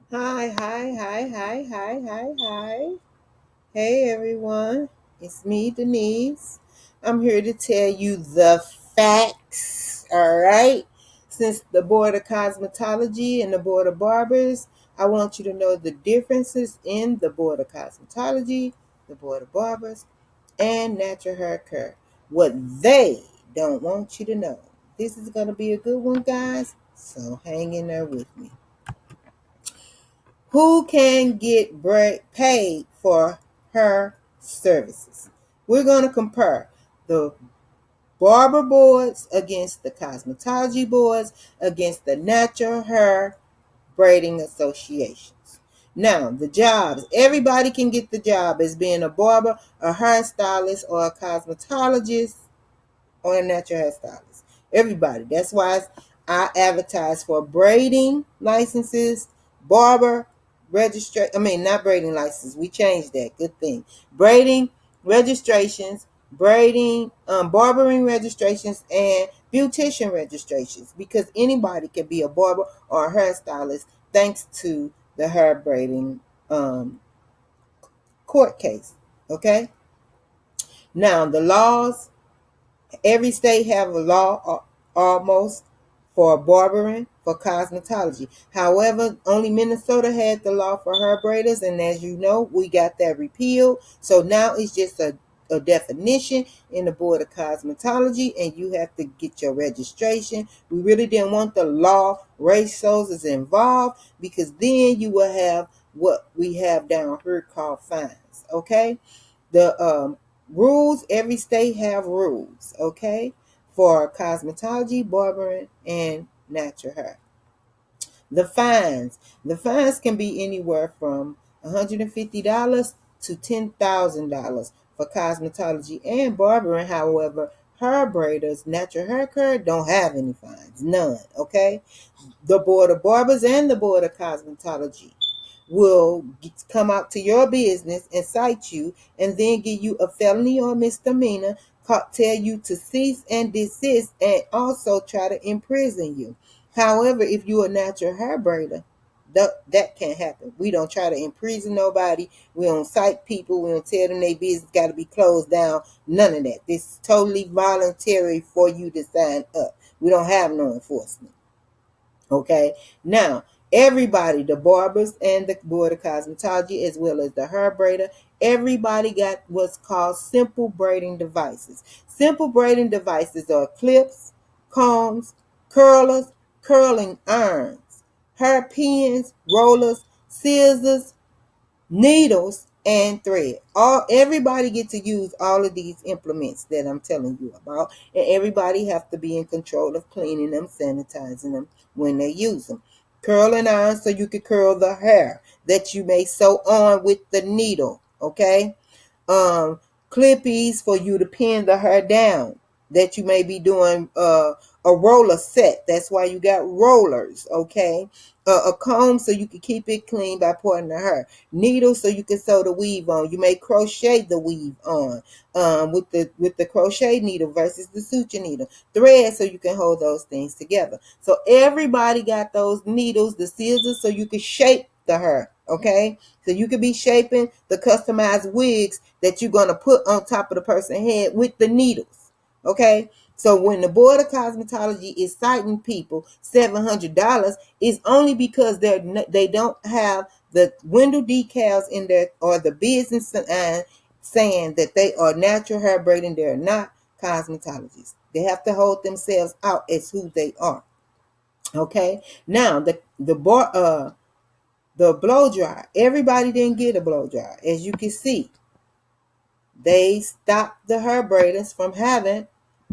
Hi, hi, hi, hi, hi, hi, hi. Hey everyone, it's me, Denise. I'm here to tell you the facts, all right? Since the Board of Cosmetology and the Board of Barbers, I want you to know the differences in the Board of Cosmetology, the Board of Barbers, and Natural Hair Care. What they don't want you to know. This is going to be a good one, guys, so hang in there with me. Who can get paid for her services? We're going to compare the barber boards against the cosmetology boards against the natural hair braiding associations. Now, the jobs, everybody can get the job as being a barber, a hairstylist, or a cosmetologist or a natural hairstylist. Everybody. That's why I advertise for braiding licenses, barber registration. I mean, not braiding licenses. We changed that. Good thing. Braiding registrations, braiding, barbering registrations, and beautician registrations. Because anybody can be a barber or a hairstylist thanks to the hair braiding court case. Okay. Now the laws. Every state have a law almost for barbering, for cosmetology. However, only Minnesota had the law for hair braiders, and as you know, we got that repealed. So now it's just a definition in the Board of Cosmetology, and you have to get your registration. We really didn't want the law racers involved because then you will have what we have down here called fines. Okay, the rules, every state have rules, okay, for cosmetology, barbering, and natural hair. The fines can be anywhere from $150 to $10,000 for cosmetology and barbering. However, hair braiders, natural hair care don't have any fines, none. Okay, the Board of Barbers and the Board of Cosmetology will come out to your business and cite you and then give you a felony or misdemeanor, tell you to cease and desist, and also try to imprison you. However, if you're a natural hair braider, that can't happen. We don't try to imprison nobody. We don't cite people. We don't tell them their business got to be closed down. None of that. This is totally voluntary for you to sign up. We don't have no enforcement. Okay. Now, everybody, the barbers and the Board of Cosmetology, as well as the hair braider, everybody got what's called simple braiding devices. Simple braiding devices are clips, combs, curlers, curling irons, hair pins, rollers, scissors, needles, and thread. Everybody get to use all of these implements that I'm telling you about, and everybody have to be in control of cleaning them, sanitizing them when they use them. Curling iron so you can curl the hair that you may sew on with the needle. Okay, um, clippies for you to pin the hair down that you may be doing a roller set. That's why you got rollers. Okay, a comb so you can keep it clean by parting the hair. Needles so you can sew the weave on. You may crochet the weave on with the crochet needle versus the suture needle. Thread so you can hold those things together. So everybody got those needles, the scissors so you can shape the hair. Okay, so you could be shaping the customized wigs that you're going to put on top of the person's head with the needles. Okay, so when the Board of Cosmetology is citing people $700, it's only because they don't have the window decals in there or the business sign saying that they are natural hair braiding. They're not cosmetologists. They have to hold themselves out as who they are. Okay, now the blow dryer. Everybody didn't get a blow dryer. As you can see, they stopped the hair braiders from having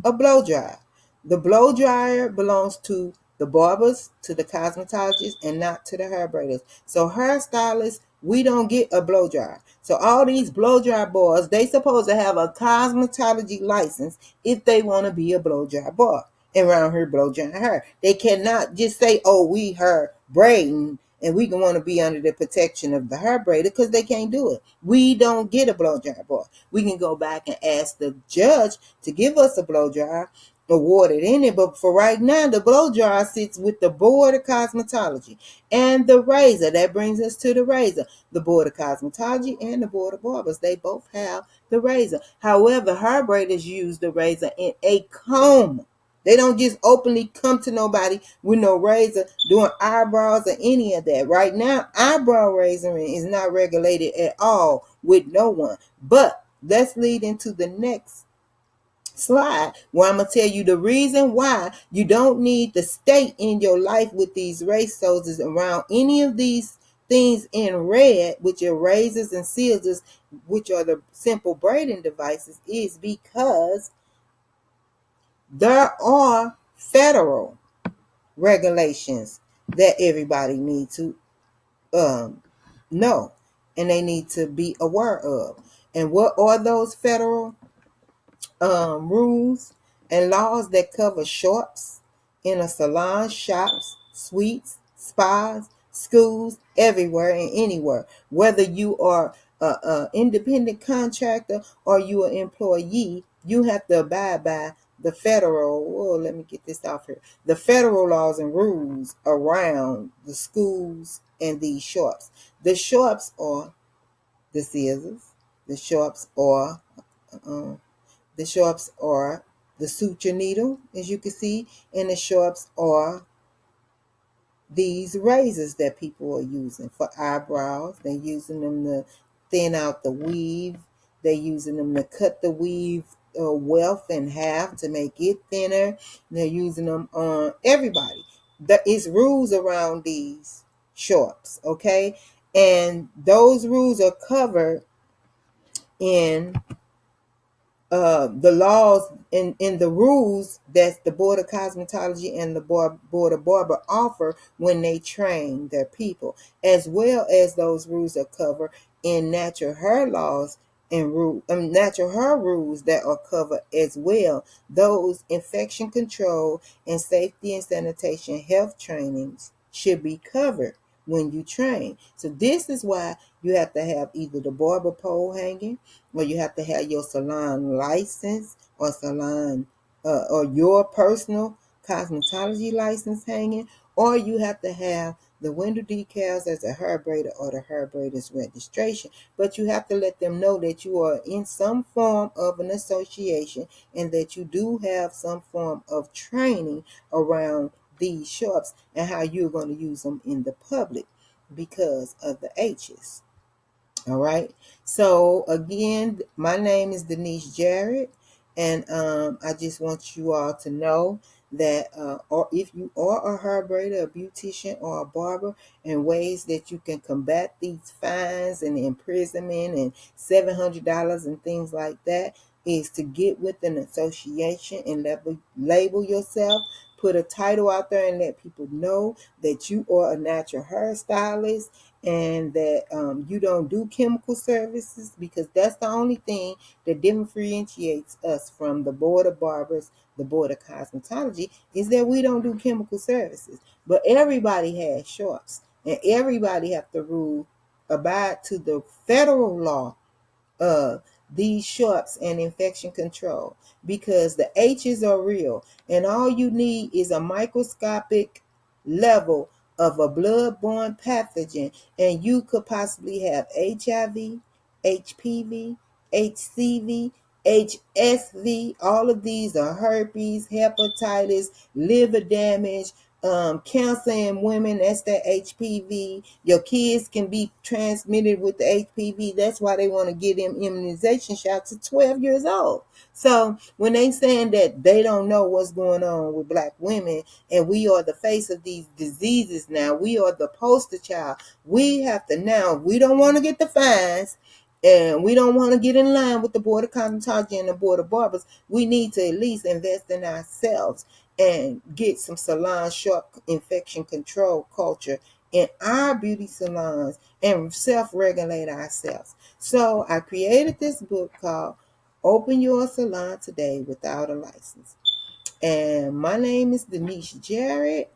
a blow dryer. The blow dryer belongs to the barbers, to the cosmetologists, and not to the hair braiders. So hairstylists, we don't get a blow dryer. So all these blow dry boys, they supposed to have a cosmetology license if they want to be a blow dry boy and around here blow dry hair. They cannot just say, "Oh, we hair braiding." And we can want to be under the protection of the hair braider because they can't do it. We don't get a blow dry boy. We can go back and ask the judge to give us a blow dryer, awarded in it. But for right now, the blow dryer sits with the Board of Cosmetology and the razor. That brings us to the razor. The Board of Cosmetology and the Board of Barbers, they both have the razor. However, hair braiders use the razor in a comb. They don't just openly come to nobody with no razor doing eyebrows or any of that. Right now, eyebrow razoring is not regulated at all with no one. But let's lead into the next slide where I'm going to tell you the reason why you don't need to stay in your life with these razors around any of these things in red, which are razors and scissors, which are the simple braiding devices, is because there are federal regulations that everybody needs to know and they need to be aware of. And what are those federal rules and laws that cover shops in a salon, shops, suites, spas, schools, everywhere and anywhere? Whether you are a independent contractor or you an employee, you have to abide by the federal, well, let me get this off here, the federal laws and rules around the schools and these shops. The shops are the scissors, the shops are uh, the sharps are the suture needle, as you can see, and the sharps are these razors that people are using for eyebrows. They're using them to thin out the weave. They're using them to cut the weave wealth in half to make it thinner. They're using them on everybody. There is rules around these sharps, okay? And those rules are covered in the laws in the rules that the Board of Cosmetology and the Board of Barber offer when they train their people, as well as those rules are covered in natural hair laws and natural hair rules that are covered as well. Those infection control and safety and sanitation health trainings should be covered when you train. So this is why you have to have either the barber pole hanging, or you have to have your salon license or salon or your personal cosmetology license hanging, or you have to have the window decals as a hair braider or the hair braider's registration. But you have to let them know that you are in some form of an association and that you do have some form of training around these shops and how you're going to use them in the public because of the H's. All right. So again, my name is Denise Jarrett, and I just want you all to know that or if you are a hair braider, a beautician, or a barber, and ways that you can combat these fines and imprisonment and $700 and things like that is to get with an association and label yourself. Put a title out there and let people know that you are a natural hairstylist and that you don't do chemical services, because that's the only thing that differentiates us from the Board of Barbers, the Board of Cosmetology, is that we don't do chemical services. But everybody has shops, and everybody have to abide to the federal law of these shops and infection control, because the H's are real, and all you need is a microscopic level of a blood-borne pathogen, and you could possibly have HIV, HPV, HCV, HSV. All of these are herpes, hepatitis, liver damage, cancer in women, that's the HPV. Your kids can be transmitted with the HPV. That's why they want to get them immunization shots at 12 years old. So when they saying that they don't know what's going on with black women, and we are the face of these diseases now, we are the poster child. We have to now, we don't want to get the fines, and we don't want to get in line with the Board of Cosmetology and the Board of Barbers. We need to at least invest in ourselves and get some salon shop infection control culture in our beauty salons and self-regulate ourselves. So I created this book called Open Your Salon Today Without a License. And my name is Denise Jarrett.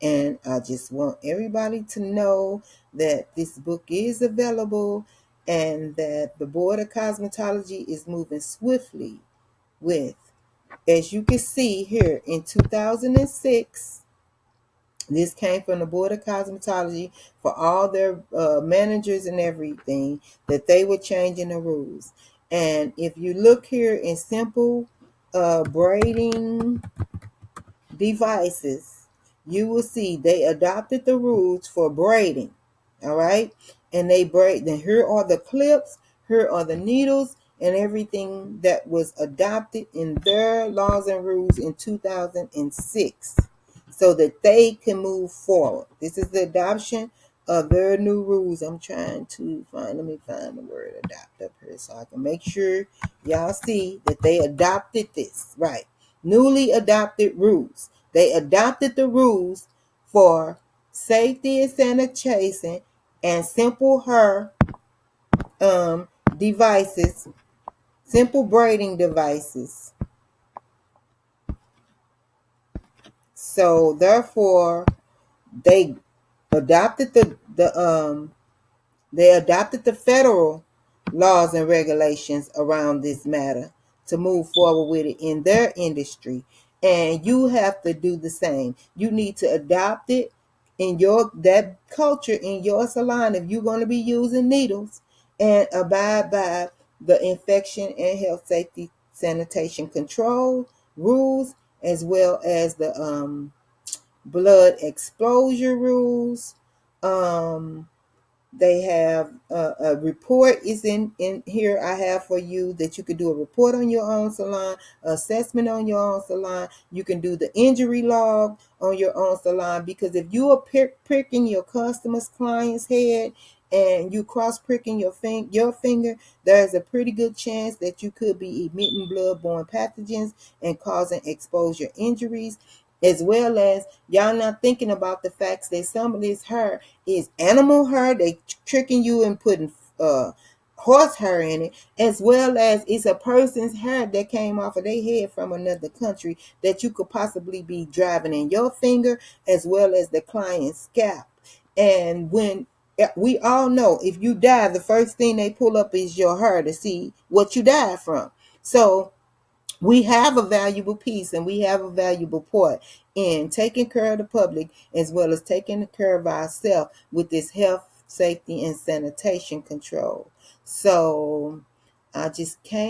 And I just want everybody to know that this book is available and that the Board of Cosmetology is moving swiftly with as you can see here in 2006, this came from the Board of Cosmetology for all their managers and everything, that they were changing the rules. And if you look here in simple braiding devices, you will see they adopted the rules for braiding. All right. And they braid. Then here are the clips, here are the needles, and everything that was adopted in their laws and rules in 2006 so that they can move forward. This is the adoption of their new rules. I'm trying to find, let me find the word adopt up here so I can make sure y'all see that they adopted this. Right. Newly adopted rules. They adopted the rules for safety and sanitation and simple hair devices, simple braiding devices. So therefore, they adopted the federal laws and regulations around this matter to move forward with it in their industry. And you have to do the same. You need to adopt it in that culture in your salon if you're going to be using needles, and abide by the infection and health safety sanitation control rules, as well as the blood exposure rules. They have a report is in here I have for you, that you could do a report on your own salon, assessment on your own salon. You can do the injury log on your own salon, because if you are pricking your customer's client's head and you cross pricking your finger, there's a pretty good chance that you could be emitting bloodborne pathogens and causing exposure injuries. As well as, y'all not thinking about the facts that some of this hair is animal hair. They tricking you and putting horse hair in it, as well as it's a person's hair that came off of their head from another country that you could possibly be driving in your finger, as well as the client's scalp. And when we all know, if you die, the first thing they pull up is your hair to see what you died from. So we have a valuable piece and we have a valuable part in taking care of the public, as well as taking care of ourselves with this health, safety, and sanitation control. So I just came